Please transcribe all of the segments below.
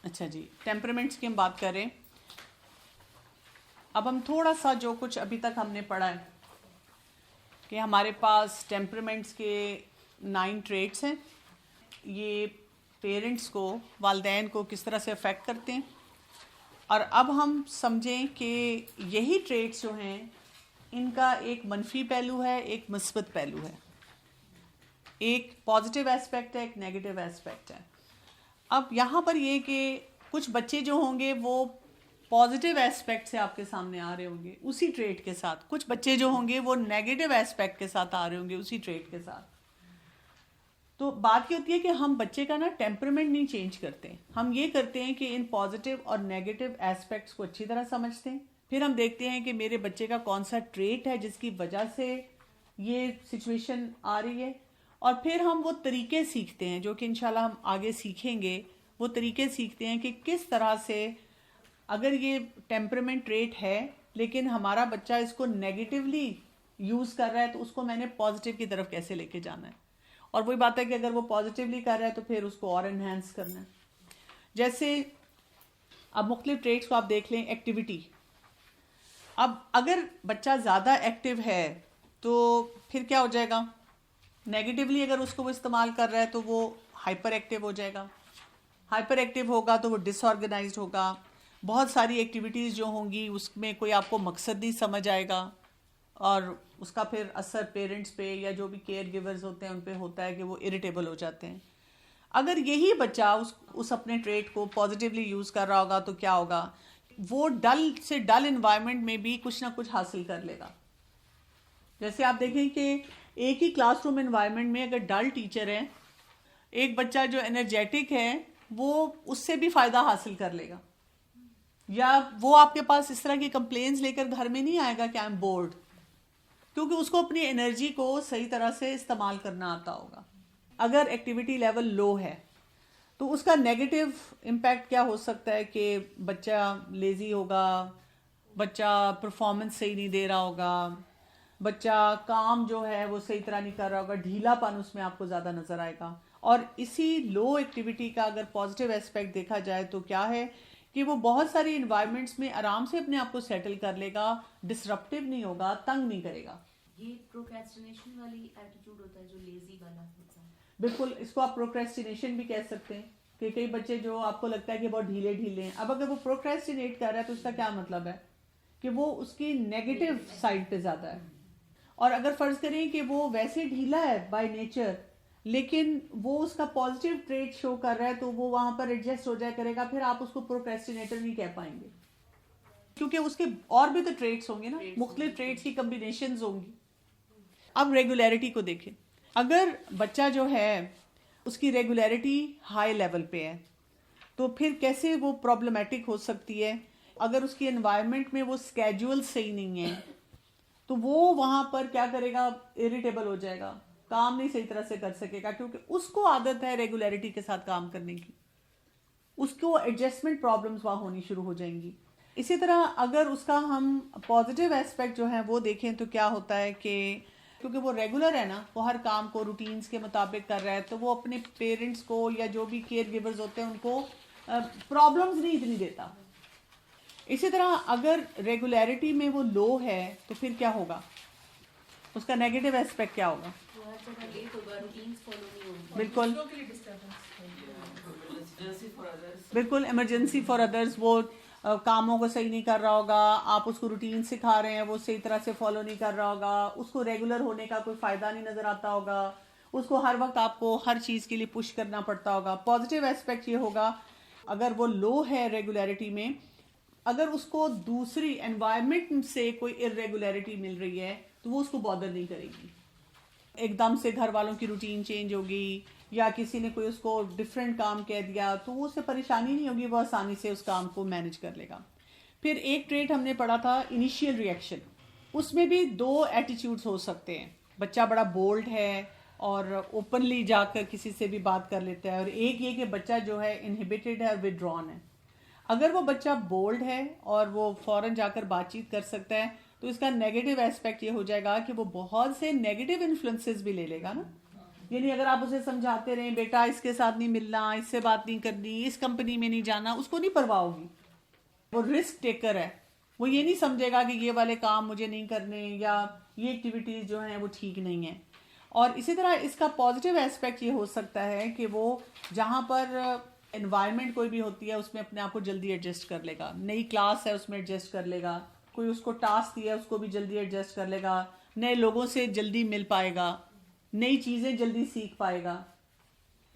اچھا جی، ٹیمپرمنٹس کی ہم بات کر رہے ہیں. اب ہم تھوڑا سا جو کچھ ابھی تک ہم نے پڑھا ہے کہ ہمارے پاس ٹیمپرمنٹس کے 9 ٹریٹس ہیں. یہ پیرنٹس کو، والدین کو کس طرح سے افیکٹ کرتے ہیں، اور اب ہم سمجھیں کہ یہی ٹریٹس جو ہیں ان کا ایک منفی پہلو ہے، ایک مثبت پہلو ہے، ایک پازیٹیو ایسپیکٹ ہے، ایک نیگیٹو ایسپیکٹ ہے. اب یہاں پر یہ کہ کچھ بچے جو ہوں گے وہ پازیٹیو ایسپیکٹ سے آپ کے سامنے آ رہے ہوں گے اسی ٹریٹ کے ساتھ، کچھ بچے جو ہوں گے وہ نیگیٹو ایسپیکٹ کے ساتھ آ رہے ہوں گے اسی ٹریٹ کے ساتھ. تو بات یہ ہوتی ہے کہ ہم بچے کا نا ٹیمپرمنٹ نہیں چینج کرتے، ہم یہ کرتے ہیں کہ ان پازیٹیو اور نیگیٹو ایسپیکٹس کو اچھی طرح سمجھتے ہیں. پھر ہم دیکھتے ہیں کہ میرے بچے کا کون سا ٹریٹ ہے جس کی وجہ سے یہ سچویشن آ رہی ہے، اور پھر ہم وہ طریقے سیکھتے ہیں جو کہ انشاءاللہ ہم آگے سیکھیں گے. وہ طریقے سیکھتے ہیں کہ کس طرح سے اگر یہ ٹیمپرمنٹ ٹریٹ ہے لیکن ہمارا بچہ اس کو نیگیٹیولی یوز کر رہا ہے تو اس کو میں نے پازیٹیو کی طرف کیسے لے کے جانا ہے. اور وہی بات ہے کہ اگر وہ پازیٹیولی کر رہا ہے تو پھر اس کو اور انہینس کرنا ہے. جیسے اب مختلف ٹریٹس کو آپ دیکھ لیں. ایکٹیویٹی، اب اگر بچہ زیادہ ایکٹیو ہے تو پھر کیا ہو جائے گا، نیگیٹیولی اگر اس کو وہ استعمال کر رہا ہے تو وہ ہائپر ایکٹیو ہو جائے گا. ہائپر ایکٹیو ہوگا تو وہ ڈس آرگنائزڈ ہوگا. بہت ساری ایکٹیویٹیز جو ہوں گی اس میں کوئی آپ کو مقصد نہیں سمجھ آئے گا، اور اس کا پھر اثر پیرنٹس پہ یا جو بھی کیئر گیورز ہوتے ہیں ان پہ ہوتا ہے کہ وہ اریٹیبل ہو جاتے ہیں. اگر یہی بچہ اس اپنے ٹریٹ کو پازیٹیولی یوز کر رہا ہوگا تو کیا ہوگا، وہ ڈل سے ڈل انوائرمنٹ میں بھی کچھ نہ کچھ حاصل کر لے گا. جیسے آپ دیکھیں کہ ایک ہی کلاس روم انوائرمنٹ میں اگر ڈل ٹیچر ہے، ایک بچہ جو انرجیٹک ہے وہ اس سے بھی فائدہ حاصل کر لے گا، یا وہ آپ کے پاس اس طرح کی کمپلینز لے کر گھر میں نہیں آئے گا کہ آئی ایم بورڈ، کیونکہ اس کو اپنی انرجی کو صحیح طرح سے استعمال کرنا آتا ہوگا. اگر ایکٹیویٹی لیول لو ہے تو اس کا نیگیٹو امپیکٹ کیا ہو سکتا ہے کہ بچہ لیزی ہوگا، بچہ پرفارمنس صحیح نہیں دے رہا ہوگا، بچہ کام جو ہے وہ صحیح طرح نہیں کر رہا ہوگا، ڈھیلا پن اس میں آپ کو زیادہ نظر آئے گا. اور اسی لو ایکٹیویٹی کا اگر پازیٹیو ایسپیکٹ دیکھا جائے تو کیا ہے کہ وہ بہت ساری انوائرمنٹس میں آرام سے اپنے آپ کو سیٹل کر لے گا، ڈسرپٹیو نہیں ہوگا، تنگ نہیں کرے گا. یہ پروکریسٹینیشن والی ایٹیٹیوڈ ہوتا ہے جو لیزی والا ہوتا ہے. بالکل، اس کو آپ پروکریسٹینیشن بھی کہہ سکتے ہیں کہ کئی بچے جو آپ کو لگتا ہے کہ بہت ڈھیلے ڈھیلے ہیں. اب اگر وہ پروکریسٹینیٹ کر رہا ہے تو اس کا کیا مطلب ہے کہ وہ اس کی نیگیٹو سائڈ پہ زیادہ ہے. اور اگر فرض کریں کہ وہ ویسے ڈھیلا ہے بائی نیچر لیکن وہ اس کا پازیٹیو ٹریٹ شو کر رہا ہے تو وہ وہاں پر ایڈجسٹ ہو جائے کرے گا، پھر آپ اس کو پروکریسٹینیٹر نہیں کہہ پائیں گے کیونکہ اس کے اور بھی تو ٹریٹس ہوں گے نا، مختلف ٹریٹس کی کمبینیشنز ہوں گی. اب ریگولیرٹی کو دیکھیں. اگر بچہ جو ہے اس کی ریگولیرٹی ہائی لیول پہ ہے تو پھر کیسے وہ پرابلمیٹک ہو سکتی ہے. اگر اس کی انوائرمنٹ میں وہ اسکیجول صحیح نہیں ہے تو وہ وہاں پر کیا کرے گا، اریٹیبل ہو جائے گا، کام نہیں صحیح طرح سے کر سکے گا کیونکہ اس کو عادت ہے ریگولیرٹی کے ساتھ کام کرنے کی. اس کو ایڈجسٹمنٹ پرابلمز وہاں ہونی شروع ہو جائیں گی. اسی طرح اگر اس کا ہم پازیٹیو ایسپیکٹ جو ہیں وہ دیکھیں تو کیا ہوتا ہے کہ کیونکہ وہ ریگولر ہے نا، وہ ہر کام کو روٹینز کے مطابق کر رہا ہے تو وہ اپنے پیرنٹس کو یا جو بھی کیئر گیورز ہوتے ہیں ان کو پرابلمز نہیں اتنی دیتا. اسی طرح اگر ریگولیرٹی میں وہ لو ہے تو پھر کیا ہوگا، اس کا نیگیٹو ایسپیکٹ کیا ہوگا. بالکل بالکل ایمرجنسی فار ادرس، وہ کاموں کو صحیح نہیں کر رہا ہوگا، آپ اس کو روٹین سکھا رہے ہیں وہ صحیح طرح سے فالو نہیں کر رہا ہوگا، اس کو ریگولر ہونے کا کوئی فائدہ نہیں نظر آتا ہوگا، اس کو ہر وقت آپ کو ہر چیز کے لیے پش کرنا پڑتا ہوگا. پازیٹیو ایسپیکٹ یہ ہوگا اگر وہ لو ہے ریگولیرٹی میں، اگر اس کو دوسری انوائرمنٹ سے کوئی ارریگولیرٹی مل رہی ہے تو وہ اس کو بادر نہیں کرے گی. ایک دم سے گھر والوں کی روٹین چینج ہوگی یا کسی نے کوئی اس کو ڈفرینٹ کام کہہ دیا تو وہ اسے پریشانی نہیں ہوگی، وہ آسانی سے اس کام کو مینج کر لے گا. پھر ایک ٹریٹ ہم نے پڑھا تھا انیشیل ریئیکشن، اس میں بھی 2 ایٹیٹیوڈز ہو سکتے ہیں. بچہ بڑا بولڈ ہے اور اوپنلی جا کر کسی سے بھی بات کر لیتا ہے، اور ایک یہ کہ بچہ جو ہے انہیبیٹڈ ہے اور ودڈرون ہے. اگر وہ بچہ بولڈ ہے اور وہ فوراً جا کر بات چیت کر سکتا ہے تو اس کا نیگیٹو ایسپیکٹ یہ ہو جائے گا کہ وہ بہت سے نیگیٹو انفلوئنسز بھی لے لے گا نا. یعنی اگر آپ اسے سمجھاتے رہیں بیٹا اس کے ساتھ نہیں ملنا, اس سے بات نہیں کرنی, اس کمپنی میں نہیں جانا, اس کو نہیں پرواہ ہوگی. وہ رسک ٹیکر ہے, وہ یہ نہیں سمجھے گا کہ یہ والے کام مجھے نہیں کرنے یا یہ ایکٹیویٹیز جو ہیں وہ ٹھیک نہیں ہیں. اور اسی طرح اس کا پازیٹیو ایسپیکٹ یہ ہو سکتا ہے کہ وہ جہاں پر انوائرمنٹ کوئی بھی ہوتی ہے اس میں اپنے آپ کو جلدی ایڈجسٹ کر لے گا. نئی کلاس ہے اس میں ایڈجسٹ کر لے گا, کوئی اس کو ٹاسک دیا ہے اس کو بھی جلدی ایڈجسٹ کر لے گا, نئے لوگوں سے جلدی مل پائے گا, نئی چیزیں جلدی سیکھ پائے گا.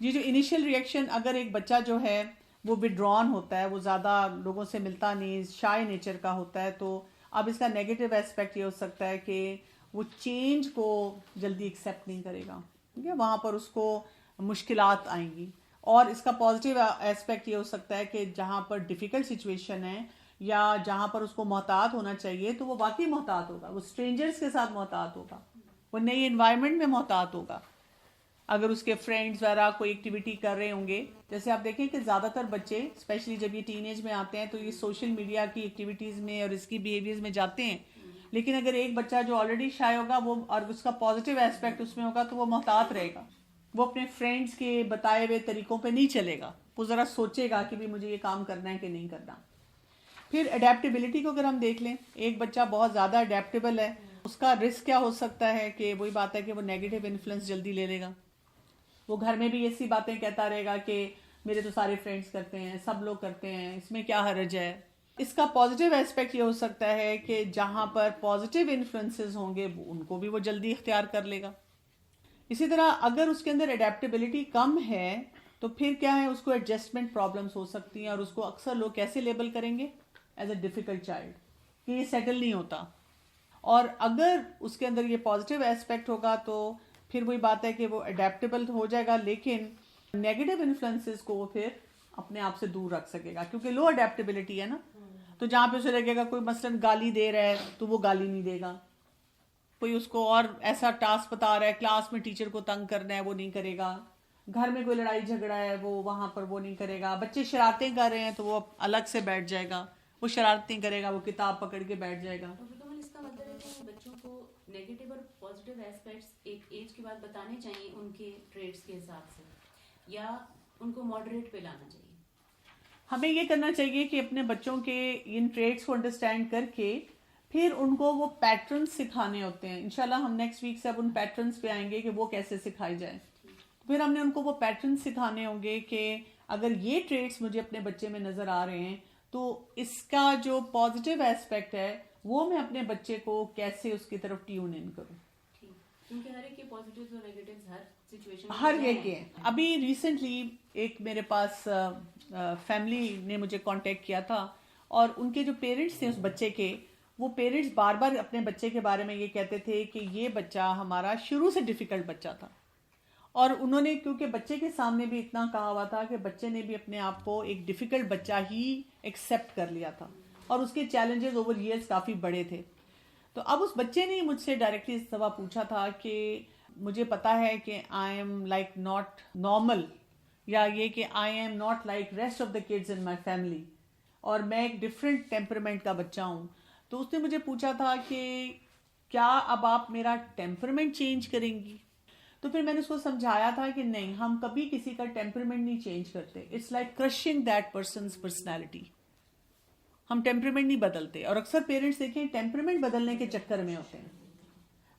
یہ جو انیشیل ریئیکشن اگر ایک بچہ جو ہے وہ وڈران ہوتا ہے, وہ زیادہ لوگوں سے ملتا نہیں, شائے نیچر کا ہوتا ہے, تو اب اس کا نیگیٹو ایسپیکٹ یہ ہو سکتا ہے کہ وہ چینج کو جلدی ایکسیپٹ نہیں کرے گا, ٹھیک ہے, وہاں پر اس کو مشکلات آئیں گی. اور اس کا پازیٹیو ایسپیکٹ یہ ہو سکتا ہے کہ جہاں پر ڈیفیکلٹ سچویشن ہے یا جہاں پر اس کو محتاط ہونا چاہیے تو وہ واقعی محتاط ہوگا, وہ اسٹرینجرز کے ساتھ محتاط ہوگا, وہ نئی انوائرمنٹ میں محتاط ہوگا. اگر اس کے فرینڈز وغیرہ کوئی ایکٹیویٹی کر رہے ہوں گے, جیسے آپ دیکھیں کہ زیادہ تر بچے اسپیشلی جب یہ ٹین ایج میں آتے ہیں تو یہ سوشل میڈیا کی ایکٹیویٹیز میں اور اس کی بیہیویئرز میں جاتے ہیں. لیکن اگر ایک بچہ جو آلریڈی شائے ہوگا وہ اور اس کا پازیٹیو ایسپیکٹ اس میں ہوگا تو وہ محتاط رہے گا, وہ اپنے فرینڈز کے بتائے ہوئے طریقوں پہ نہیں چلے گا, وہ ذرا سوچے گا کہ بھی مجھے یہ کام کرنا ہے کہ نہیں کرنا. پھر اڈیپٹیبلٹی کو اگر ہم دیکھ لیں, ایک بچہ بہت زیادہ اڈیپٹیبل ہے, اس کا رسک کیا ہو سکتا ہے کہ وہی بات ہے کہ وہ نیگیٹو انفلوئنس جلدی لے لے گا. وہ گھر میں بھی ایسی باتیں کہتا رہے گا کہ میرے تو سارے فرینڈز کرتے ہیں, سب لوگ کرتے ہیں, اس میں کیا حرج ہے. اس کا پازیٹیو ایسپیکٹ یہ ہو سکتا ہے کہ جہاں پر پازیٹیو انفلوئنسز ہوں گے ان کو بھی وہ جلدی اختیار کر لے گا. اسی طرح اگر اس کے اندر اڈیپٹیبلٹی کم ہے تو پھر کیا ہے, اس کو ایڈجسٹمنٹ پرابلمس ہو سکتی ہیں, اور اس کو اکثر لوگ کیسے لیبل کریں گے, ایز اے ڈیفیکلٹ چائلڈ, کہ یہ سیٹل نہیں ہوتا. اور اگر اس کے اندر یہ پازیٹیو ایسپیکٹ ہوگا تو پھر وہی بات ہے کہ وہ اڈیپٹیبل ہو جائے گا, لیکن نیگیٹو انفلوئنسز کو وہ پھر اپنے آپ سے دور رکھ سکے گا, کیونکہ لو اڈیپٹیبلٹی ہے نا. تو جہاں پہ اسے لگے گا کوئی مثلاً گالی دے رہا ہے تو وہ گالی نہیں دے گا, کوئی اس کو اور ایسا ٹاسک بتا رہا ہے, کلاس میں ٹیچر کو تنگ کرنا ہے وہ نہیں کرے گا, گھر میں کوئی لڑائی جھگڑا ہے وہ وہاں پر وہ نہیں کرے گا, بچے شرارتیں کر رہے ہیں تو وہ الگ سے بیٹھ جائے گا, وہ شرارتیں کرے گا, وہ کتاب پکڑ کے بیٹھ جائے گا. اس کا مطلب ہے کہ بچوں کو نیگیٹو اور پازیٹیو ایسپیکٹس ایک ایج کے بعد بتانے چاہیے ان کے ٹریٹس کے حساب سے, یا ان کو ماڈریٹ پہ لانا چاہیے. ہمیں یہ کرنا چاہیے کہ اپنے بچوں کے ان ٹریٹس کو انڈرسٹینڈ کر کے پھر ان کو وہ پیٹرنز سکھانے ہوتے ہیں. انشاءاللہ ہم نیکسٹ ویک سے اب ان پیٹرنز پہ آئیں گے کہ وہ کیسے سکھائی جائیں. پھر ہم نے ان کو وہ پیٹرنز سکھانے ہوں گے کہ اگر یہ ٹریٹس مجھے اپنے بچے میں نظر آ رہے ہیں تو اس کا جو پازیٹیو ایسپیکٹ ہے وہ میں اپنے بچے کو کیسے اس کی طرف ٹیون ان کروں. کیونکہ ہر ایک کے پازیٹیوز اور نیگیٹیوز ہر سچویشن ہر ایک کے. ابھی ریسنٹلی ایک میرے پاس فیملی نے مجھے کانٹیکٹ کیا تھا, اور ان کے جو پیرنٹس تھے اس بچے کے, وہ پیرنٹس بار بار اپنے بچے کے بارے میں یہ کہتے تھے کہ یہ بچہ ہمارا شروع سے ڈیفیکلٹ بچہ تھا. اور انہوں نے کیونکہ بچے کے سامنے بھی اتنا کہا ہوا تھا کہ بچے نے بھی اپنے آپ کو ایک ڈیفیکلٹ بچہ ہی ایکسیپٹ کر لیا تھا, اور اس کے چیلنجز اوور ایئرس کافی بڑے تھے. تو اب اس بچے نے مجھ سے ڈائریکٹلی اس دفعہ پوچھا تھا کہ مجھے پتا ہے کہ I am like not normal, یا یہ کہ I am not like rest of the kids in my family, اور میں ایک ڈفرینٹ ٹیمپرمنٹ کا بچہ ہوں. تو اس نے مجھے پوچھا تھا کہ کیا اب آپ میرا ٹیمپرمنٹ چینج کریں گی. تو پھر میں نے اس کو سمجھایا تھا کہ نہیں, ہم کبھی کسی کا ٹیمپرمنٹ نہیں چینج کرتے. It's like crushing that person's personality. ہم ٹیمپرمنٹ نہیں بدلتے, اور اکثر پیرنٹس دیکھیں ٹیمپرمنٹ بدلنے کے چکر میں ہوتے ہیں.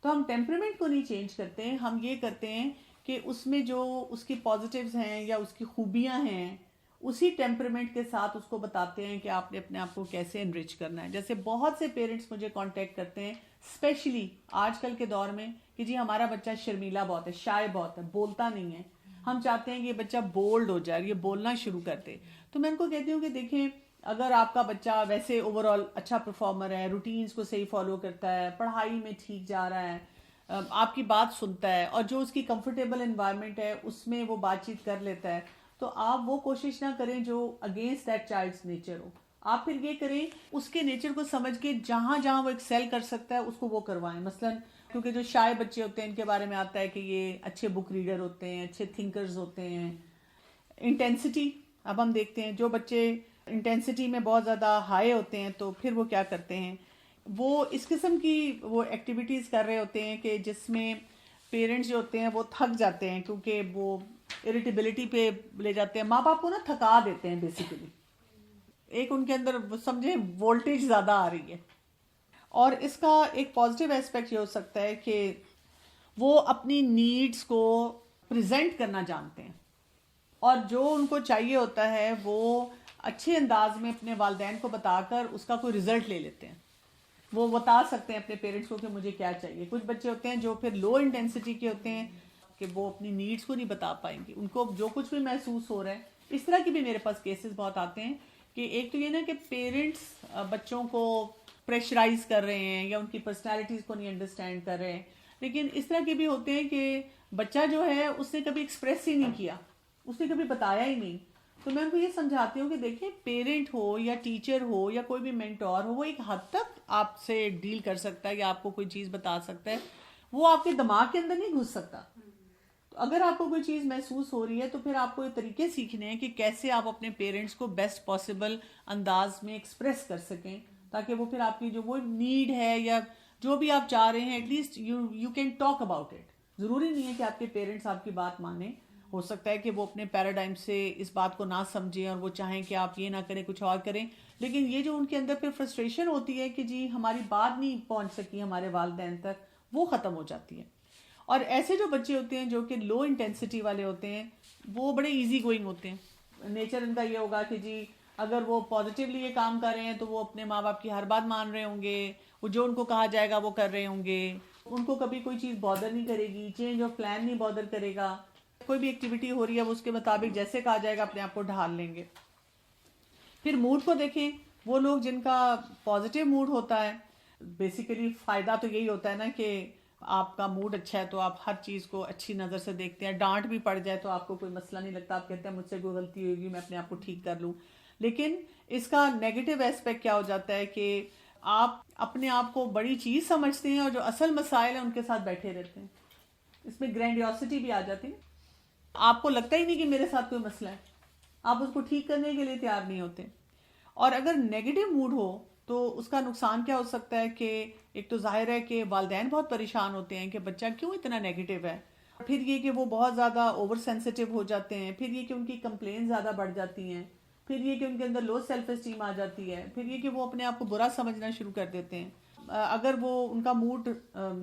تو ہم ٹیمپرمنٹ کو نہیں چینج کرتے, ہم یہ کرتے ہیں کہ اس میں جو اس کی پازیٹیوز ہیں یا اس کی خوبیاں ہیں اسی ٹیمپرمنٹ کے ساتھ اس کو بتاتے ہیں کہ آپ نے اپنے آپ کو کیسے انرچ کرنا ہے. جیسے بہت سے پیرنٹس مجھے کانٹیکٹ کرتے ہیں اسپیشلی آج کل کے دور میں کہ جی ہمارا بچہ شرمیلا بہت ہے, شائے بہت ہے, بولتا نہیں ہے, ہم چاہتے ہیں کہ یہ بچہ بولڈ ہو جائے, یہ بولنا شروع کر دے. تو میں ان کو کہتی ہوں کہ دیکھیں, اگر آپ کا بچہ ویسے اوور آل اچھا پرفارمر ہے, روٹینز کو صحیح فالو کرتا ہے, پڑھائی میں ٹھیک جا رہا ہے, آپ کی بات سنتا ہے, اور جو اس کی کمفرٹیبل انوائرمنٹ ہے اس میں وہ بات چیت کر لیتا ہے, تو آپ وہ کوشش نہ کریں جو اگینسٹ دیٹ چائلڈس نیچر ہو. آپ پھر یہ کریں اس کے نیچر کو سمجھ کے جہاں جہاں وہ ایکسیل کر سکتا ہے اس کو وہ کروائیں. مثلاً کیونکہ جو شائع بچے ہوتے ہیں ان کے بارے میں آتا ہے کہ یہ اچھے بک ریڈر ہوتے ہیں, اچھے تھنکرز ہوتے ہیں. انٹینسٹی, اب ہم دیکھتے ہیں جو بچے انٹینسٹی میں بہت زیادہ ہائی ہوتے ہیں تو پھر وہ کیا کرتے ہیں, وہ اس قسم کی وہ ایکٹیویٹیز کر رہے ہوتے ہیں کہ جس میں پیرنٹس جو ہوتے ہیں وہ تھک جاتے ہیں کیونکہ وہ اریٹیبلٹی پہ لے جاتے ہیں. ماں باپ کو نا تھکا دیتے ہیں بیسیکلی. ایک ان کے اندر سمجھیں وولٹیج زیادہ آ رہی ہے. اور اس کا ایک پازیٹیو ایسپیکٹ یہ ہو سکتا ہے کہ وہ اپنی نیڈس کو پریزنٹ کرنا جانتے ہیں, اور جو ان کو چاہیے ہوتا ہے وہ اچھے انداز میں اپنے والدین کو بتا کر اس کا کوئی رزلٹ لے لیتے ہیں. وہ بتا سکتے ہیں اپنے پیرنٹس کو کہ مجھے کیا چاہیے. کچھ بچے ہوتے ہیں جو پھر لو انٹینسٹی کے ہوتے ہیں کہ وہ اپنی نیڈس کو نہیں بتا پائیں گے, ان کو جو کچھ بھی محسوس ہو رہا ہے. اس طرح کی بھی میرے پاس کیسز بہت آتے ہیں کہ ایک تو یہ نا کہ پیرنٹس بچوں کو پریشرائز کر رہے ہیں یا ان کی پرسنالٹیز کو نہیں انڈرسٹینڈ کر رہے ہیں, لیکن اس طرح کے بھی ہوتے ہیں کہ بچہ جو ہے اس نے کبھی ایکسپریس ہی نہیں کیا, اس نے کبھی بتایا ہی نہیں. تو میں ان کو یہ سمجھاتی ہوں کہ دیکھیں پیرنٹ ہو یا ٹیچر ہو یا کوئی بھی مینٹور ہو, وہ ایک حد تک آپ سے ڈیل کر سکتا ہے یا آپ کو کوئی چیز بتا سکتا ہے, وہ آپ کے دماغ کے اندر نہیں گھس سکتا. تو اگر آپ کو کوئی چیز محسوس ہو رہی ہے تو پھر آپ کو یہ طریقے سیکھنے ہیں کہ کیسے آپ اپنے پیرنٹس کو بیسٹ پاسبل انداز میں ایکسپریس کر سکیں, تاکہ وہ پھر آپ کی جو وہ نیڈ ہے یا جو بھی آپ چاہ رہے ہیں at least you can talk about it. ضروری نہیں ہے کہ آپ کے پیرنٹس آپ کی بات مانیں, ہو سکتا ہے کہ وہ اپنے پیراڈائم سے اس بات کو نہ سمجھیں اور وہ چاہیں کہ آپ یہ نہ کریں کچھ اور کریں, لیکن یہ جو ان کے اندر پھر فرسٹریشن ہوتی ہے کہ جی ہماری بات نہیں پہنچ سکی ہمارے والدین تک, وہ ختم ہو جاتی ہے. اور ایسے جو بچے ہوتے ہیں جو کہ لو انٹینسٹی والے ہوتے ہیں وہ بڑے ایزی گوئنگ ہوتے ہیں. نیچر ان کا یہ ہوگا کہ جی اگر وہ پازیٹیولی یہ کام کر رہے ہیں تو وہ اپنے ماں باپ کی ہر بات مان رہے ہوں گے, وہ جو ان کو کہا جائے گا وہ کر رہے ہوں گے, ان کو کبھی کوئی چیز بادر نہیں کرے گی, چینج آف پلان نہیں بادر کرے گا, کوئی بھی ایکٹیویٹی ہو رہی ہے وہ اس کے مطابق جیسے کہا جائے گا اپنے آپ کو ڈھال لیں گے. پھر موڈ کو دیکھیں, وہ لوگ جن کا پازیٹیو موڈ ہوتا ہے, بیسیکلی فائدہ تو یہی ہوتا ہے نا کہ آپ کا موڈ اچھا ہے تو آپ ہر چیز کو اچھی نظر سے دیکھتے ہیں. ڈانٹ بھی پڑ جائے تو آپ کو کوئی مسئلہ نہیں لگتا, آپ کہتے ہیں مجھ سے کوئی غلطی ہوگی میں اپنے آپ کو ٹھیک کر لوں. لیکن اس کا نیگیٹو ایسپیکٹ کیا ہو جاتا ہے کہ آپ اپنے آپ کو بڑی چیز سمجھتے ہیں اور جو اصل مسائل ہیں ان کے ساتھ بیٹھے رہتے ہیں. اس میں گرینڈیوسٹی بھی آ جاتی ہے. آپ کو لگتا ہی نہیں کہ میرے ساتھ کوئی مسئلہ ہے, آپ اس کو ٹھیک کرنے کے لیے تیار نہیں ہوتے. اور اگر نیگیٹو موڈ ہو تو اس کا نقصان کیا ہو سکتا ہے کہ ایک تو ظاہر ہے کہ والدین بہت پریشان ہوتے ہیں کہ بچہ کیوں اتنا نیگیٹو ہے. پھر یہ کہ وہ بہت زیادہ اوور سینسٹیو ہو جاتے ہیں, پھر یہ کہ ان کی کمپلین زیادہ بڑھ جاتی ہیں, پھر یہ کہ ان کے اندر لو سیلف اسٹیم آ جاتی ہے, پھر یہ کہ وہ اپنے آپ کو برا سمجھنا شروع کر دیتے ہیں. اگر وہ ان کا موڈ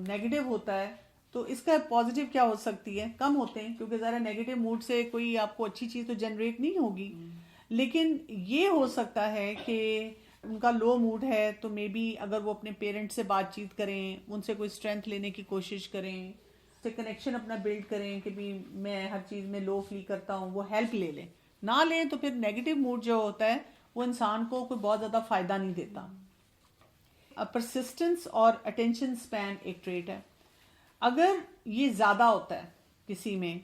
نیگیٹو ہوتا ہے تو اس کا پازیٹیو کیا ہو سکتی ہے, کم ہوتے ہیں کیونکہ ذرا نیگیٹو موڈ سے کوئی آپ کو اچھی چیز تو جنریٹ نہیں ہوگی. لیکن یہ ہو سکتا ہے کہ ان کا لو موڈ ہے تو مے بی اگر وہ اپنے پیرنٹ سے بات چیت کریں, ان سے کوئی اسٹرینتھ لینے کی کوشش کریں, سے کنیکشن اپنا بلڈ کریں کہ بھی میں ہر چیز میں لو فیل کرتا ہوں, وہ ہیلپ لے لیں. نہ لیں تو پھر نیگیٹو موڈ جو ہوتا ہے وہ انسان کو کوئی بہت زیادہ فائدہ نہیں دیتا. پرسسٹنس اور اٹینشن اسپین ایک ٹریٹ ہے. اگر یہ زیادہ ہوتا ہے کسی میں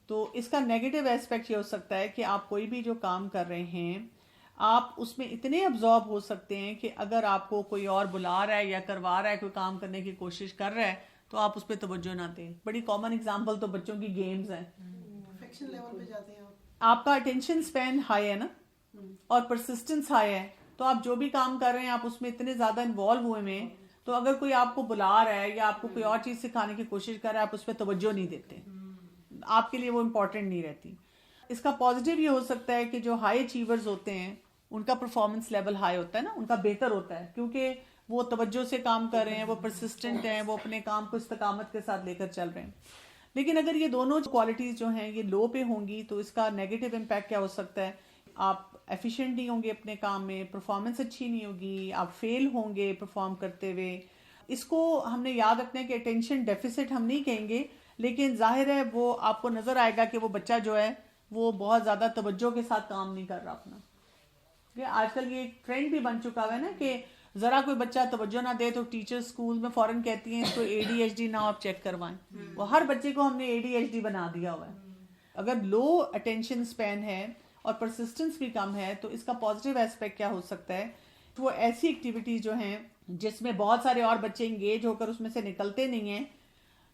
تو اس کا نیگیٹو ایسپیکٹ یہ ہو سکتا ہے کہ آپ کوئی بھی جو کام کر رہے ہیں آپ اس میں اتنے ابزارب ہو سکتے ہیں کہ اگر آپ کو کوئی اور بلا رہا ہے یا کروا رہا ہے, کوئی کام کرنے کی کوشش کر رہا ہے تو آپ اس پہ توجہ نہ دیں. بڑی کامن اگزامپل تو بچوں کی گیمز ہیں. پرفیکشن لیول پہ جاتے ہیں آپ کا اٹینشن اسپین ہائی ہے نا اور پرسسٹنس ہائی ہے, تو آپ جو بھی کام کر رہے ہیں آپ اس میں اتنے زیادہ انوالو ہوئے ہیں, تو اگر کوئی آپ کو بلا رہا ہے یا آپ کو کوئی اور چیز سکھانے کی کوشش کر رہا ہے آپ اس پہ توجہ نہیں دیتے, آپ کے لیے وہ امپورٹنٹ نہیں رہتی. اس کا پازیٹیو یہ ہو سکتا ہے کہ جو ہائی اچیورز ہوتے ہیں ان کا پرفارمنس لیول ہائی ہوتا ہے نا, ان کا بہتر ہوتا ہے کیونکہ وہ توجہ سے کام کر رہے ہیں, وہ پرسسٹنٹ ہیں, وہ اپنے کام کو استقامت کے ساتھ لے کر چل رہے ہیں. لیکن اگر یہ دونوں کوالٹیز جو ہیں یہ لو پہ ہوں گی تو اس کا نیگیٹو امپیکٹ کیا ہو سکتا ہے, آپ ایفیشینٹ نہیں ہوں گے اپنے کام میں, پرفارمنس اچھی نہیں ہوگی, آپ فیل ہوں گے پرفارم کرتے ہوئے. اس کو ہم نے یاد رکھنا ہے کہ اٹینشن ڈیفیسٹ ہم نہیں کہیں گے, لیکن ظاہر ہے وہ آپ کو نظر آئے گا کہ وہ بچہ جو ہے وہ بہت زیادہ توجہ کے ساتھ کام نہیں کر رہا اپنا. آج کل یہ ایک ٹرینڈ بھی بن چکا ہے نا کہ ذرا کوئی بچہ توجہ نہ دے تو ٹیچر اسکول میں فوراً کہتی ہیں اس کو ADHD نہ آپ چیک کروائیں. وہ ہر بچے کو ہم نے ADHD بنا دیا ہوا ہے. اگر لو اٹینشن اسپین ہے اور پرسسٹنس بھی کم ہے تو اس کا پازیٹیو ایسپیکٹ کیا ہو سکتا ہے, وہ ایسی ایکٹیویٹیز جو ہیں جس میں بہت سارے اور بچے انگیج ہو کر اس میں سے نکلتے نہیں ہیں,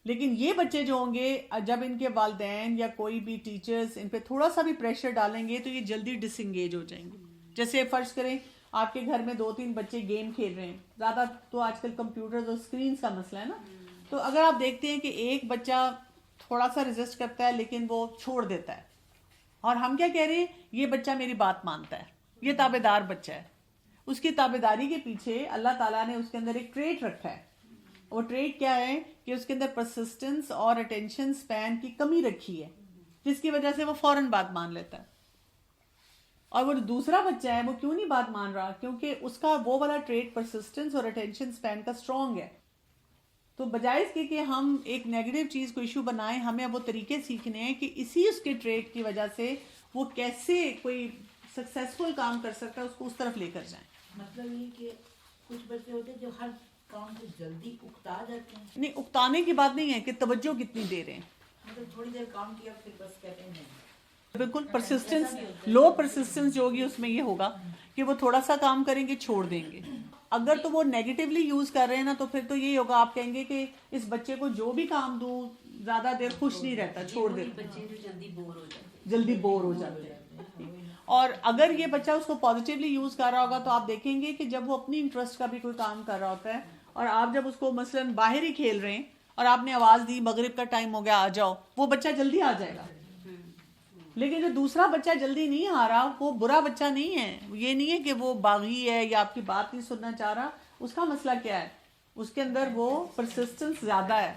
لیکن یہ بچے جو ہوں گے جب ان کے والدین یا کوئی بھی ٹیچرز ان پہ تھوڑا سا بھی پریشر ڈالیں گے تو یہ جلدی ڈس انگیج ہو جائیں گے. جیسے فرض کریں آپ کے گھر میں 2-3 بچے گیم کھیل رہے ہیں, زیادہ تو آج کل کمپیوٹرز اور اسکرینز کا مسئلہ ہے نا, تو اگر آپ دیکھتے ہیں کہ ایک بچہ تھوڑا سا ریزسٹ کرتا ہے لیکن وہ چھوڑ دیتا ہے، اور ہم کیا کہہ رہے ہیں، یہ بچہ میری بات مانتا ہے، یہ تابع دار بچہ ہے. اس کی تابع داری کے پیچھے اللہ تعالیٰ نے اس کے اندر ایک ٹریٹ رکھا ہے. وہ ٹریٹ کیا ہے کہ اس کے اندر پرسسٹنس اور اٹینشن سپین کی کمی رکھی ہے، جس کی وجہ سے وہ فوراً بات مان لیتا ہے. اور وہ جو دوسرا بچہ ہے وہ کیوں نہیں بات مان رہا؟ کیونکہ اس کا وہ والا ٹریٹ پرسسٹنس اور اٹینشن سپین کا اسٹرانگ ہے. تو بجائے اس کے کہ ہم ایک نیگیٹو چیز کو ایشو بنائیں، ہمیں اب وہ طریقے سیکھنے ہیں کہ اسی اس کے ٹریٹ کی وجہ سے وہ کیسے کوئی سکسیسفل کام کر سکتا ہے، اس کو اس طرف لے کر جائیں. مطلب یہ کہ کچھ بچے ہوتے ہیں جو ہر کام کو جلدی اکتا جاتے ہیں. نہیں، اکتانے کی بات نہیں ہے کہ توجہ کتنی دے رہے ہیں. مطلب تھوڑی دیر کام کیا پھر بس کہتے ہیں نہیں. بالکل پرسسٹنس، لو پرسسٹنس جو ہوگی اس میں یہ ہوگا کہ وہ تھوڑا سا کام کریں گے، چھوڑ دیں گے. اگر تو وہ نیگیٹیولی یوز کر رہے ہیں نا، تو پھر تو یہی ہوگا، آپ کہیں گے کہ اس بچے کو جو بھی کام دوں زیادہ دیر خوش نہیں رہتا، چھوڑ دیتا، بچے جو جلدی بور ہو جاتے ہیں. جلدی بور ہو جاتے ہیں. اور اگر یہ بچہ اس کو پازیٹیولی یوز کر رہا ہوگا تو آپ دیکھیں گے کہ جب وہ اپنی انٹرسٹ کا بھی کوئی کام کر رہا ہوتا ہے، اور آپ جب اس کو مثلاً باہر ہی کھیل رہے ہیں اور آپ نے آواز دی مغرب کا ٹائم ہو گیا آ جاؤ، وہ بچہ جلدی آ جائے گا. لیکن جو دوسرا بچہ جلدی نہیں آ رہا، وہ برا بچہ نہیں ہے. یہ نہیں ہے کہ وہ باغی ہے یا آپ کی بات نہیں سننا چاہ رہا. اس کا مسئلہ کیا ہے؟ اس کے اندر وہ پرسسٹنس زیادہ ہے،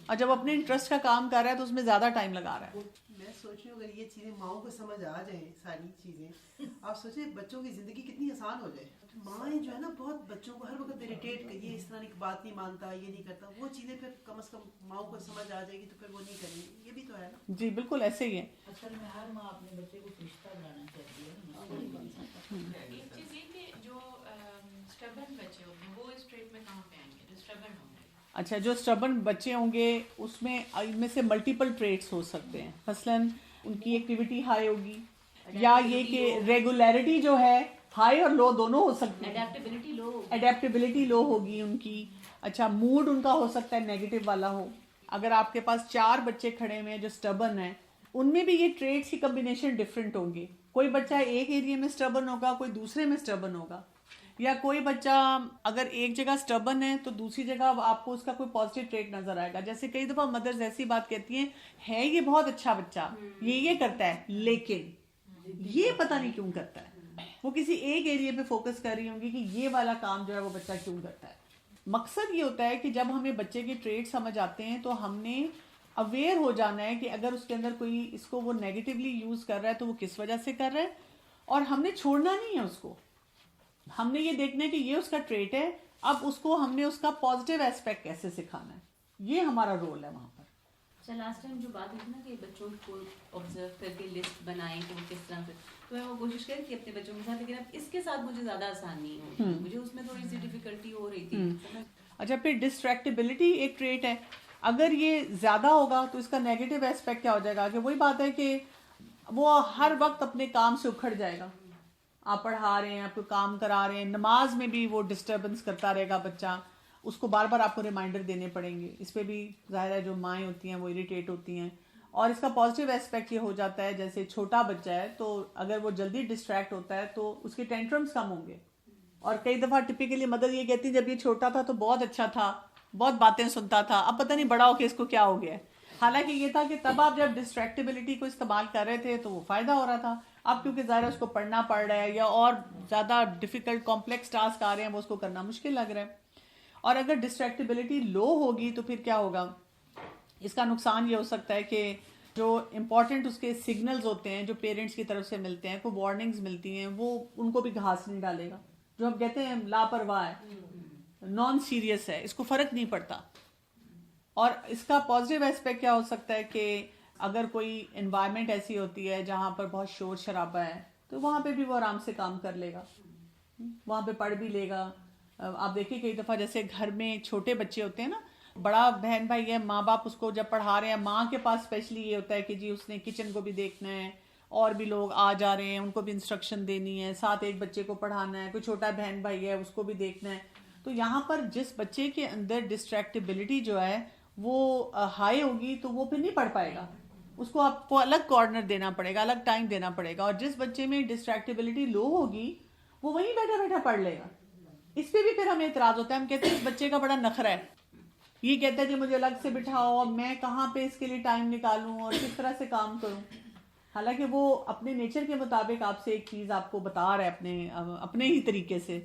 اور جب اپنے انٹرسٹ کا کام کر رہا ہے تو اس میں زیادہ ٹائم لگا رہا ہے. میں سوچ رہی ہوں اگر یہ چیزیں ماؤں کو سمجھ آ جائیں، ساری چیزیں، آپ سوچیں بچوں کی زندگی کتنی آسان ہو جائے. مائیں جو ہے نا بہت بچوں کو ہر وقت اریٹیٹ کر، یہ اس طرح کی بات نہیں مانتا، یہ نہیں کرتا. وہ چیزیں پھر کم از کم ماؤں کو سمجھ آ جائے گی تو پھر وہ نہیں کریں گی. یہ بھی تو ہے نا. جی بالکل ایسے ہی ہے. اصل میں ہر ماں اپنے بچے کو فرشتہ بنانا چاہتی ہے. ایک چیز یہ کہ جو اسٹبرن بچے ہوتے ہیں وہ اس ٹریٹ میں کہاں پہ آئیں گے، جو اسٹبرن ہوں گے؟ اچھا، جو اسٹبرن بچے ہوں گے اس میں ان میں سے ملٹیپل ٹریٹس ہو سکتے ہیں. مثلاً ان کی ایکٹیویٹی ہائی ہوگی، یا یہ کہ ریگولیرٹی جو ہے ہائی اور لو دونوں ہو سکتی ہیں. اڈیپٹیبلٹی لو ہوگی ان کی. اچھا، موڈ ان کا ہو سکتا ہے نیگیٹو والا ہو. اگر آپ کے پاس 4 بچے کھڑے ہوئے ہیں جو اسٹبرن ہیں، ان میں بھی یہ ٹریٹس کی کمبینیشن ڈفرینٹ ہوں گی. کوئی بچہ ایک ایریا میں اسٹبرن ہوگا، کوئی دوسرے میں اسٹبرن ہوگا. یا کوئی بچہ اگر ایک جگہ اسٹبرن ہے تو دوسری جگہ آپ کو اس کا کوئی پازیٹیو ٹریٹ نظر آئے گا. جیسے کئی دفعہ مدرز ایسی بات کہتی ہیں، ہے یہ بہت اچھا بچہ، یہ کرتا ہے، لیکن یہ پتہ نہیں کیوں کرتا ہے. وہ کسی ایک ایریا پہ فوکس کر رہی ہوں گی کہ یہ والا کام جو ہے وہ بچہ کیوں کرتا ہے. مقصد یہ ہوتا ہے کہ جب ہمیں بچے کے ٹریٹ سمجھ آتے ہیں تو ہم نے اویئر ہو جانا ہے کہ اگر اس کے اندر کوئی اس کو وہ نیگیٹیولی یوز کر رہا ہے تو وہ کس وجہ سے کر رہا ہے، اور ہم نے چھوڑنا نہیں ہے اس کو. ہم نے یہ دیکھنا ہے کہ یہ اس کا ٹریٹ ہے، اب اس کو ہم نے اس کا پازیٹیو ایسپیکٹ کیسے سکھانا ہے. یہ ہمارا رول ہے وہاں پر. اچھا، لاسٹ ٹائم جو بات ہوئی تھی نا کہ بچوں کو آبزرو کر کے لسٹ بنائیں کہ وہ کس طرح سے، تو میں وہ کوشش کریں کہ اپنے بچوں کے ساتھ، لیکن اب اس کے ساتھ مجھے زیادہ آسان نہیں ہوتی، مجھے اس میں تھوڑی سی ڈیفیکلٹی ہو رہی تھی. اچھا، پھر ڈسٹریکٹیبلٹی ایک ٹریٹ ہے. اگر یہ زیادہ ہوگا تو اس کا نیگیٹو ایسپیکٹ کیا ہو جائے گا کہ وہی بات ہے کہ وہ ہر وقت اپنے کام سے اکھڑ جائے گا. آپ پڑھا رہے ہیں، آپ کو کام کرا رہے ہیں، نماز میں بھی وہ ڈسٹربنس کرتا رہے گا بچہ. اس کو بار بار آپ کو ریمائنڈر دینے پڑیں گے. اس پہ بھی ظاہر ہے جو مائیں ہوتی ہیں وہ اریٹیٹ ہوتی ہیں. اور اس کا پازیٹیو ایسپیکٹ یہ ہو جاتا ہے، جیسے چھوٹا بچہ ہے تو اگر وہ جلدی ڈسٹریکٹ ہوتا ہے تو اس کے ٹینٹرمز کم ہوں گے. اور کئی دفعہ ٹپیکلی مدر یہ کہتی ہے جب یہ چھوٹا تھا تو بہت اچھا تھا، بہت باتیں سنتا تھا، اب پتہ نہیں بڑا ہو کے اس کو کیا ہو گیا ہے. حالانکہ یہ تھا کہ تب آپ جب ڈسٹریکٹیبلٹی کو استعمال کر رہے تھے تو وہ فائدہ ہو رہا تھا. اب کیونکہ ظاہر اس کو پڑھنا پڑ رہا ہے یا اور زیادہ ڈیفیکلٹ کمپلیکس ٹاسک آ رہے ہیں، وہ اس کو کرنا مشکل لگ رہا ہے. اور اگر ڈسٹریکٹیبلٹی لو ہوگی تو پھر کیا ہوگا، اس کا نقصان یہ ہو سکتا ہے کہ جو امپورٹنٹ اس کے سگنلز ہوتے ہیں جو پیرنٹس کی طرف سے ملتے ہیں، کوئی وارننگز ملتی ہیں، وہ ان کو بھی گھاس نہیں ڈالے گا. جو ہم کہتے ہیں لاپرواہ ہے، نان سیریس ہے، اس کو فرق نہیں پڑتا. اور اس کا پازیٹیو ایسپیکٹ کیا ہو سکتا ہے کہ اگر کوئی انوائرمنٹ ایسی ہوتی ہے جہاں پر بہت شور شرابہ ہے تو وہاں پہ بھی وہ آرام سے کام کر لے گا، وہاں پہ پڑھ بھی لے گا. آپ دیکھیں کئی دفعہ جیسے گھر میں چھوٹے بچے ہوتے ہیں نا، بڑا بہن بھائی ہے، ماں باپ اس کو جب پڑھا رہے ہیں، ماں کے پاس اسپیشلی یہ ہوتا ہے کہ جی اس نے کچن کو بھی دیکھنا ہے، اور بھی لوگ آ جا رہے ہیں ان کو بھی انسٹرکشن دینی ہے، ساتھ ایک بچے کو پڑھانا ہے، کوئی چھوٹا بہن بھائی ہے اس کو بھی دیکھنا ہے. تو یہاں پر جس بچے کے اندر ڈسٹریکٹیبلٹی جو ہے وہ ہائی ہوگی تو وہ پھر نہیں پڑھ پائے گا. اس کو آپ کو الگ کارنر دینا پڑے گا، الگ ٹائم دینا پڑے گا. اور جس بچے میں ڈسٹریکٹیبلٹی لو ہوگی وہ وہیں بیٹھا بیٹھا پڑھ لے گا. اس پہ بھی پھر ہمیں اعتراض ہوتا ہے، ہم کہتے ہیں اس بچے کا بڑا نخرہ ہے، یہ کہتا ہے کہ مجھے الگ سے بٹھاؤ، اب میں کہاں پہ اس کے لیے ٹائم نکالوں اور کس طرح سے کام کروں، حالانکہ وہ اپنے نیچر کے مطابق آپ سے ایک چیز آپ کو بتا رہا ہے اپنے ہی طریقے سے.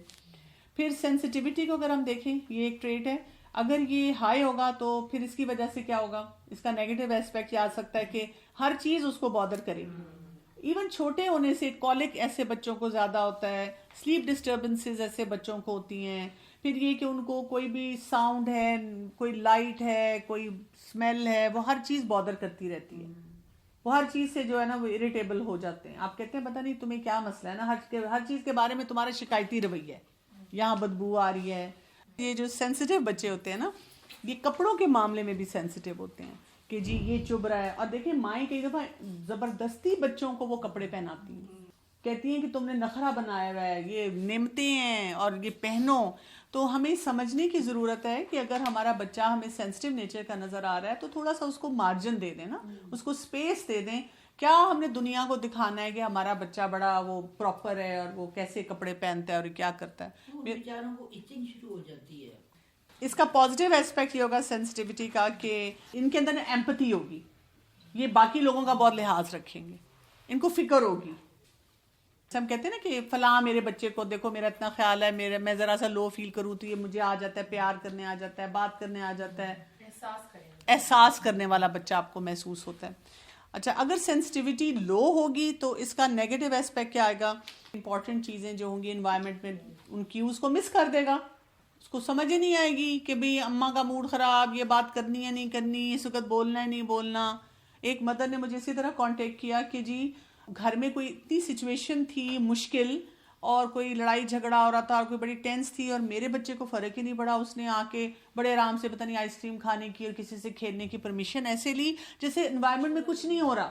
پھر سینسٹیوٹی کو اگر ہم دیکھیں، یہ ایک ٹریٹ ہے، اگر یہ ہائی ہوگا تو پھر اس کی وجہ سے کیا ہوگا، اس کا نیگیٹو ایسپیکٹ یہ آ سکتا ہے کہ ہر چیز اس کو بادر کرے. ایون چھوٹے ہونے سے کولک ایسے بچوں کو زیادہ ہوتا ہے، سلیپ ڈسٹربنسز ایسے بچوں کو ہوتی ہیں. پھر یہ کہ ان کو کوئی بھی ساؤنڈ ہے، کوئی لائٹ ہے، کوئی اسمیل ہے، وہ ہر چیز بادر کرتی رہتی ہے. وہ ہر چیز سے جو ہے نا وہ اریٹیبل ہو جاتے ہیں. آپ کہتے ہیں پتہ نہیں تمہیں کیا مسئلہ ہے نا، ہر چیز کے بارے میں تمہارا شکایتی رویہ ہے، یہاں بدبو آ رہی ہے. یہ جو سینسیٹیو بچے ہوتے ہیں نا، یہ کپڑوں کے معاملے میں بھی سینسیٹیو ہوتے ہیں کہ جی یہ چبھ رہا ہے. اور دیکھیں مائیں کئی دفعہ زبردستی بچوں کو وہ کپڑے پہناتی ہیں، کہتی ہیں کہ تم نے نخرہ بنایا ہوا ہے، یہ نعمتیں ہیں اور یہ پہنو. تو ہمیں سمجھنے کی ضرورت ہے کہ اگر ہمارا بچہ ہمیں سینسٹیو نیچر کا نظر آ رہا ہے تو تھوڑا سا اس کو مارجن دے دیں نا، اس کو سپیس دے دیں. کیا ہم نے دنیا کو دکھانا ہے کہ ہمارا بچہ بڑا وہ پراپر ہے اور وہ کیسے کپڑے پہنتا ہے اور کیا کرتا ہے. بیچاروں کو ایچنگ شروع ہو جاتی ہے. اس کا پازیٹیو ایسپیکٹ یہ ہوگا سینسٹیوٹی کا کہ ان کے اندر ایمپتھی ہوگی، یہ باقی لوگوں کا بہت لحاظ رکھیں گے، ان کو فکر ہوگی. ہم کہتے ہیں نا کہ فلاں میرے بچے کو دیکھو، میرا اتنا خیال ہے، میں ذرا سا لو فیل کروں تو یہ مجھے آ جاتا ہے، پیار کرنے آ جاتا ہے، بات کرنے آ جاتا ہے، احساس کرنے والا بچہ آپ کو محسوس ہوتا ہے. اچھا، اگر سینسٹیوٹی لو ہوگی تو اس کا نیگیٹو ایسپیکٹ کیا آئے گا، امپورٹنٹ چیزیں جو ہوں گی انوائرمنٹ میں ان کیوز کو مس کر دے گا. اس کو سمجھ ہی نہیں آئے گی کہ بھئی اماں کا موڈ خراب، یہ بات کرنی ہے نہیں کرنی، اس وقت بولنا ہے نہیں بولنا. ایک مدر نے مجھے اسی طرح کانٹیکٹ کیا کہ جی گھر میں کوئی اتنی سچویشن تھی مشکل اور کوئی لڑائی جھگڑا ہو رہا تھا اور کوئی بڑی ٹینس تھی اور میرے بچے کو فرق ہی نہیں پڑا. اس نے آ کے بڑے آرام سے پتہ نہیں آئس کریم کھانے کی اور کسی سے کھیلنے کی پرمیشن ایسے لی جیسے انوائرمنٹ میں کچھ نہیں ہو رہا.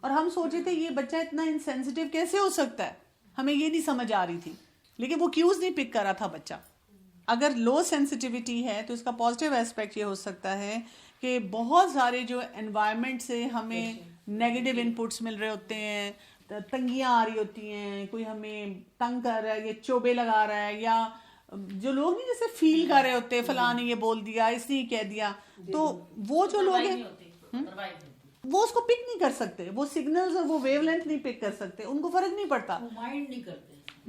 اور ہم سوچے تھے یہ بچہ اتنا انسینسٹیو کیسے ہو سکتا ہے، ہمیں یہ نہیں سمجھ آ رہی تھی، لیکن وہ کیوز نہیں پک کر رہا تھا بچہ. اگر لو سینسٹیوٹی ہے تو اس کا پازیٹیو ایسپیکٹ یہ ہو سکتا ہے کہ بہت سارے جو انوائرمنٹ سے ہمیں نیگیٹو انپٹس مل رہے ہوتے ہیں، تنگیاں آ رہی ہوتی ہیں، کوئی ہمیں تنگ کر رہا ہے یا چوبے لگا رہا ہے، یا جو لوگ نہیں جیسے فیل کر رہے ہوتے فلاں نے یہ بول دیا، اس نے کہہ دیا، تو وہ جو لوگ ہیں وہ اس کو پک نہیں کر سکتے، وہ سگنلز اور وہ ویو لینتھ نہیں پک کر سکتے، ان کو فرق نہیں پڑتا، وہ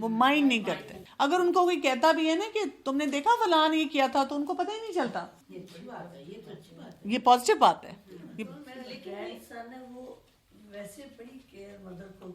مائنڈ نہیں کرتے. اگر ان کو کوئی کہتا بھی ہے نا کہ تم نے دیکھا فلاں نے یہ کیا تھا، تو ان کو پتہ ہی نہیں چلتا. یہ پازیٹیو بات ہے. وہ ویسے بڑی کیئر مدر کو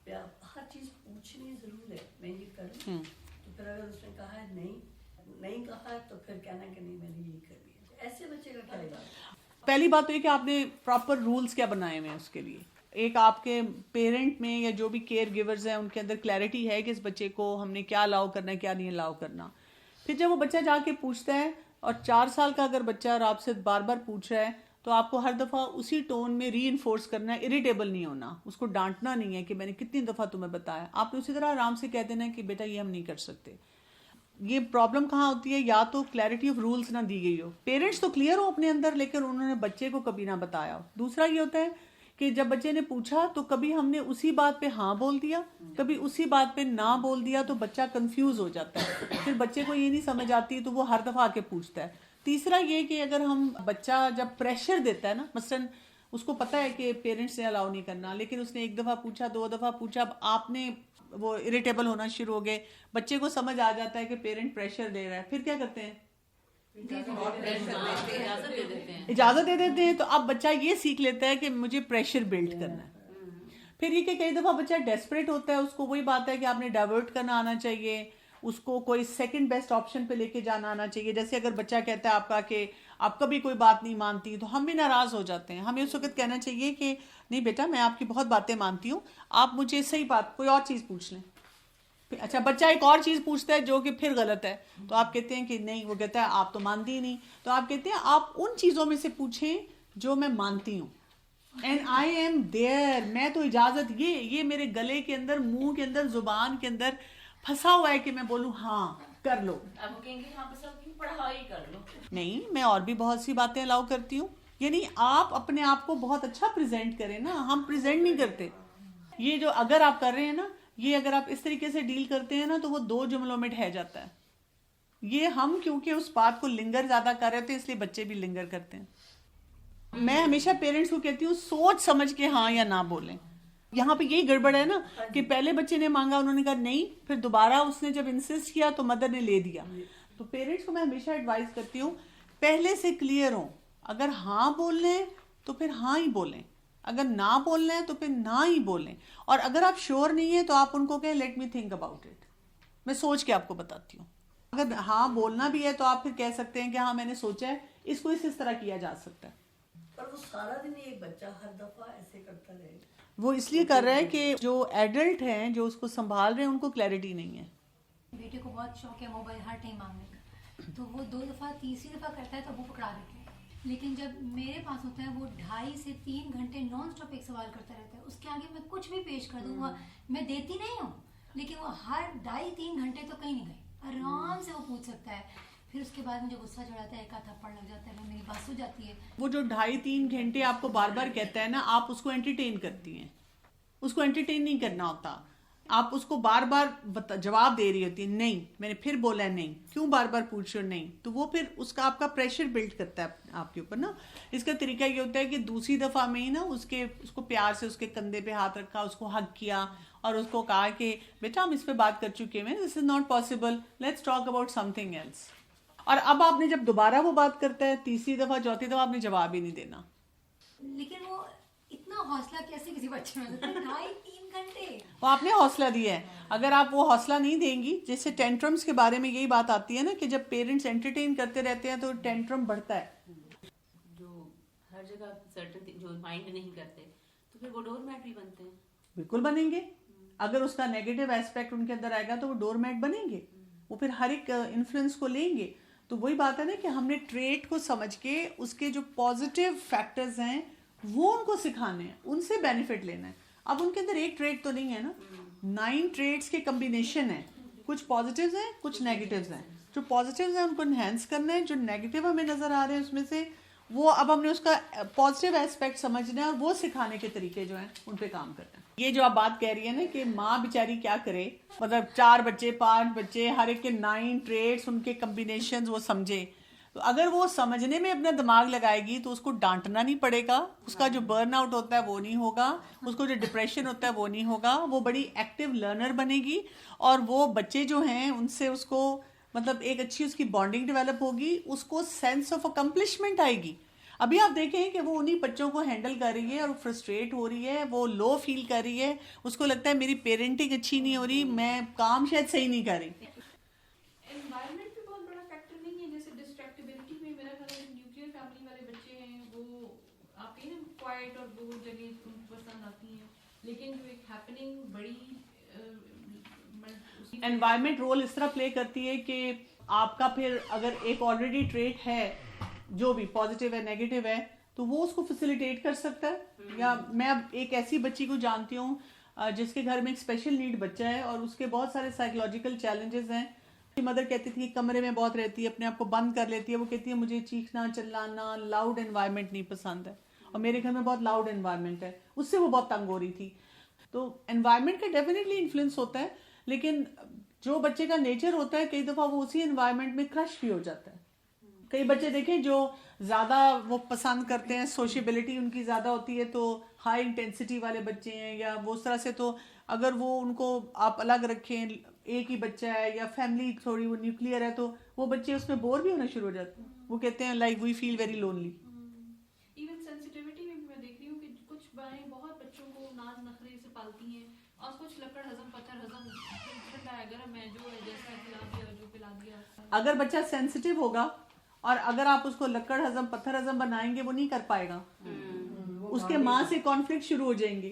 ہر چیز پوچھنی ضرور ہے، میں یہ کروں تو پھر اگر اس نے کہا ہے نہیں کہا تو پھر کہنا کہ نہیں میں نے یہ کر لیا. ایسے بچے کا کیا علاج؟ پہلی بات تو یہ کہ آپ نے پراپر رولز کیا بنائے ہوئے ہیں اس کے لیے. ایک آپ کے پیرنٹ میں یا جو بھی کیئر گیورز ہیں ان کے اندر کلیئرٹی ہے کہ اس بچے کو ہم نے کیا الاؤ کرنا ہے، کیا نہیں الاؤ کرنا. پھر جب وہ بچہ جا کے پوچھتا ہے، اور 4 سال کا اگر بچہ اور آپ سے بار بار پوچھ رہا ہے تو آپ کو ہر دفعہ اسی ٹون میں ری انفورس کرنا ہے، اریٹیبل نہیں ہونا، اس کو ڈانٹنا نہیں ہے کہ میں نے کتنی دفعہ تمہیں بتایا. آپ نے اسی طرح آرام سے کہہ دینا ہے کہ بیٹا یہ ہم نہیں کر سکتے. یہ پرابلم کہاں ہوتی ہے، یا تو کلیئرٹی آف رولز نہ دی گئی ہو، پیرنٹس تو کلیئر ہو اپنے اندر لیکن انہوں نے بچے کو کبھی نہ بتایا ہو. دوسرا یہ ہوتا ہے کہ جب بچے نے پوچھا تو کبھی ہم نے اسی بات پہ ہاں بول دیا، کبھی اسی بات پہ نہ بول دیا، تو بچہ کنفیوز ہو جاتا ہے، پھر بچے کو یہ نہیں سمجھ آتی تو وہ ہر دفعہ آ کے پوچھتا ہے. تیسرا یہ کہ اگر ہم بچہ جب پریشر دیتا ہے نا، مثلاً اس کو پتہ ہے کہ پیرنٹس نے الاؤ نہیں کرنا، لیکن اس نے 1 دفعہ پوچھا، 2 دفعہ پوچھا، اب آپ نے وہ اریٹیبل ہونا شروع ہو گئے، بچے کو سمجھ آ جاتا ہے کہ پیرنٹ پریشر دے رہا ہے، پھر کیا کرتے ہیں، اجازت دے دیتے ہیں. تو اب بچہ یہ سیکھ لیتا ہے کہ مجھے پریشر بلڈ کرنا ہے. پھر یہ کہ کئی دفعہ بچہ ڈیسپریٹ ہوتا ہے، اس کو وہی بات ہے کہ آپ نے ڈائیورٹ کرنا آنا چاہیے، اس کو کوئی سیکنڈ بیسٹ آپشن پہ لے کے جانا آنا چاہیے. جیسے اگر بچہ کہتا ہے آپ کا کہ آپ کبھی کوئی بات نہیں مانتی، تو ہم بھی ناراض ہو جاتے ہیں. ہمیں اس وقت کہنا چاہیے کہ نہیں بیٹا، میں آپ کی بہت باتیں مانتی ہوں، آپ مجھے صحیح بات کوئی اور چیز پوچھ لیں. اچھا، بچہ ایک اور چیز پوچھتا ہے جو کہ پھر غلط ہے، تو آپ کہتے ہیں کہ نہیں، وہ کہتا ہے آپ تو مانتی ہی نہیں، تو آپ کہتے ہیں آپ ان چیزوں میں سے پوچھیں جو میں مانتی ہوں، اینڈ آئی ایم دیئر. میں تو اجازت، یہ میرے گلے کے اندر، منہ کے اندر، زبان کے اندر پھنسا ہوا ہے کہ میں بولوں ہاں کر لو. آپ کہیں گے ہاں بس آپ کی پڑھائی کر لو. نہیں، میں اور بھی بہت سی باتیں الاؤ کرتی ہوں. یعنی آپ اپنے آپ کو بہت اچھا پریزنٹ کریں نا، ہم پریزنٹ نہیں کرتے. یہ جو اگر آپ کر رہے ہیں نا، یہ اگر آپ اس طریقے سے ڈیل کرتے ہیں نا تو وہ 2 جملوں میں ڈھہ جاتا ہے. یہ ہم کیونکہ اس بات کو لنگر زیادہ کر رہے تھے اس لیے بچے بھی لنگر کرتے ہیں. میں ہمیشہ پیرنٹس کو کہتی ہوں سوچ سمجھ کے ہاں یا نہ بولیں. یہاں پہ یہی گڑبڑ ہے نا کہ پہلے بچے نے مانگا انہوں نے کہا نہیں, پھر دوبارہ اس نے جب انسسٹ کیا تو مدر نے لے دیا. تو پیرنٹس کو میں ہمیشہ ایڈوائز کرتی ہوں پہلے سے کلیئر ہوں, اگر ہاں بولنا ہے تو پھر ہاں ہی بولیں, اگر نہ بولنا ہے تو پھر نہ ہی بولیں, اور اگر آپ شیور نہیں ہیں تو آپ ان کو کہیں let me think about it, میں سوچ کے آپ کو بتاتی ہوں. اگر ہاں بولنا بھی ہے تو آپ پھر کہہ سکتے ہیں کہ ہاں میں نے سوچا ہے اس کو اس طرح کیا جا سکتا ہے. پر وہ سارا دن ایک بچہ ہر دفعہ ایسے کرتا رہے, وہ اس لیے کر رہا ہے کہ جو ایڈلٹ ہیں جو اس کو سنبھال رہے ہیں ان کو کلیئرٹی نہیں ہے. بیٹے کو بہت شوق ہے موبائل ہر ٹائم مانگنے کا, تو وہ 2 دفعہ تیسری دفعہ کرتا ہے تو وہ پکڑا دیتے ہیں. لیکن جب میرے پاس ہوتا ہے وہ 2.5 سے 3 گھنٹے نان اسٹاپ ایک سوال کرتا رہتا ہے. اس کے آگے میں کچھ بھی پیش کر دوں گا, میں دیتی نہیں ہوں, لیکن وہ ہر 2.5-3 گھنٹے تو کہیں نہیں گئے, آرام سے وہ پوچھ سکتا ہے. پھر اس کے بعد مجھے غصہ چڑھاتا ہے, ایک آدھ تھپڑ لگ جاتا ہے, پھر میری بات ہو جاتی ہے. وہ جو 2.5-3 گھنٹے آپ کو بار بار کہتا ہے نا, آپ اس کو انٹرٹین کرتی ہیں. اس کو انٹرٹین نہیں کرنا ہوتا, آپ اس کو بار بار جواب دے رہی ہوتی ہے, نہیں میں نے پھر بولا ہے نہیں, کیوں بار بار پوچھ رہے ہو نہیں, تو وہ پھر اس کا آپ کا پریشر بلڈ کرتا ہے آپ کے اوپر نا. اس کا طریقہ یہ ہوتا ہے کہ دوسری دفعہ میں ہی نا اس کو پیار سے اس کے کندھے پہ ہاتھ رکھا, اس کو ہگ کیا اور اس کو کہا کہ بیٹا ہم اس پہ بات کر چکے ہیں, this is not possible, let's talk about something else. اور اب آپ نے جب دوبارہ وہ بات کرتا ہے تیسری دفعہ چوتھی دفعہ آپ نے جواب ہی نہیں دینا. لیکن وہ اتنا حوصلہ کیسے کسی بچے میں ہوتا ہے, 2.5-3 گھنٹے وہ آپ نے حوصلہ دیا ہے. اگر آپ وہ حوصلہ نہیں دیں گی, جیسے ٹینٹرمس کے بارے میں یہی بات آتی ہے نا کہ جب پیرنٹس انٹرٹین کرتے رہتے ہیں تو ٹینٹرم بڑھتا ہے. جو ہر جگہ سرٹن جو مائنڈ نہیں کرتے تو پھر وہ ڈور میٹ بھی بنتے ہیں. بالکل بنیں گے, اگر اس کا نیگیٹو ایسپیکٹ ان کے اندر آئے گا تو وہ ڈور میٹ بنیں گے, وہ پھر ہر ایک انفلوئنس کو لیں گے. تو وہی بات ہے نا کہ ہم نے ٹریٹ کو سمجھ کے اس کے جو پازیٹیو فیکٹرز ہیں وہ ان کو سکھانے ہیں, ان سے بینیفٹ لینا ہے. اب ان کے اندر ایک ٹریٹ تو نہیں ہے نا, 9 ٹریٹس کے کمبینیشن ہے, کچھ پازیٹیوز ہیں کچھ نیگیٹیوز ہیں. جو پازیٹیوز ہیں ان کو انہینس کرنا ہے, جو نیگیٹیو ہمیں نظر آ رہے ہیں اس میں سے وہ اب ہم نے اس کا پازیٹیو ایسپیکٹ سمجھنا ہے اور وہ سکھانے کے طریقے جو ہیں ان پہ کام کرنا ہے. یہ جو آپ بات کہہ رہی ہے نا کہ ماں بیچاری کیا کرے, مطلب 4 بچے 5 بچے, ہر ایک کے 9 ٹریٹس ان کے کمبینیشنز وہ سمجھے, تو اگر وہ سمجھنے میں اپنا دماغ لگائے گی تو اس کو ڈانٹنا نہیں پڑے گا, اس کا جو برن آؤٹ ہوتا ہے وہ نہیں ہوگا, اس کو جو ڈپریشن ہوتا ہے وہ نہیں ہوگا, وہ بڑی ایکٹیو لرنر بنے گی, اور وہ بچے جو ہیں ان سے اس کو مطلب ایک اچھی اس کی بانڈنگ ڈیولپ ہوگی, اس کو سینس آف اکمپلشمنٹ آئے گی. ابھی آپ دیکھیں کہ وہ انہی بچوں کو ہینڈل کر رہی ہے اور فرسٹریٹ ہو رہی ہے, وہ لو فیل کر رہی ہے, اس کو لگتا ہے میری پیرنٹنگ اچھی نہیں ہو رہی, میں کام شاید صحیح نہیں کر رہی. انوائرمنٹ بھی بہت بڑا فیکٹر نہیں ہے, جیسے ڈسٹریکٹیبلٹی میں میرا خیال ہے نیوکلیئر فیملی والے بچے ہیں وہ آپ کہیں نا کوائٹ اور بہت جگہ ان کو پسند آتی ہیں, لیکن جو ایک ہیپننگ بڑی انوائرمنٹ رول اس طرح پلے کرتی ہے کہ آپ کا پھر اگر ایک آلریڈی ٹریٹ ہے جو بھی پازیٹیو ہے نیگیٹو ہے تو وہ اس کو فیسیلیٹیٹ کر سکتا ہے. یا میں اب ایک ایسی بچی کو جانتی ہوں جس کے گھر میں ایک اسپیشل نیڈ بچہ ہے اور اس کے بہت سارے سائیکولوجیکل چیلنجز ہیں. مدر کہتی تھی کہ کمرے میں بہت رہتی ہے, اپنے آپ کو بند کر لیتی ہے, وہ کہتی ہے مجھے چیخنا چلانا لاؤڈ انوائرمنٹ نہیں پسند ہے, اور میرے گھر میں بہت لاؤڈ انوائرمنٹ ہے, اس سے وہ بہت تنگ ہو رہی تھی. تو انوائرمنٹ کا ڈیفینیٹلی انفلوئنس ہوتا ہے, لیکن جو بچے کا نیچر ہوتا ہے کئی دفعہ وہ اسی انوائرمنٹ میں کرش بھی ہو جاتا ہے. کئی بچے دیکھیں جو زیادہ وہ پسند کرتے ہیں, سوشیبلٹی ان کی زیادہ ہوتی ہے, تو ہائی انٹینسٹی والے بچے ہیں یا وہ اس طرح سے, تو اگر وہ ان کو آپ الگ رکھیں, ایک ہی بچہ ہے یا فیملی تھوڑی وہ نیوکلیئر ہے, تو وہ بچے اس میں بور بھی ہونا شروع ہو جاتے ہیں. وہ کہتے ہیں like we feel very lonely. Even sensitivity میں بھی میں دیکھ رہی ہوں کہ کچھ مائیں بہت بچوں کو ناز نخرے سے پالتی ہیں, اور کچھ لکڑ ہضم پتھر ہضم ٹھنڈا ہے گرم ہے جو ہے جیسا کھلا دیا جو پلا دیا. اگر بچہ سینسٹیو ہوگا اور اگر آپ اس کو لکڑ ہضم پتھر ہضم بنائیں گے وہ نہیں کر پائے گا, اس کے ماں سے کانفلکٹ شروع ہو جائیں گے.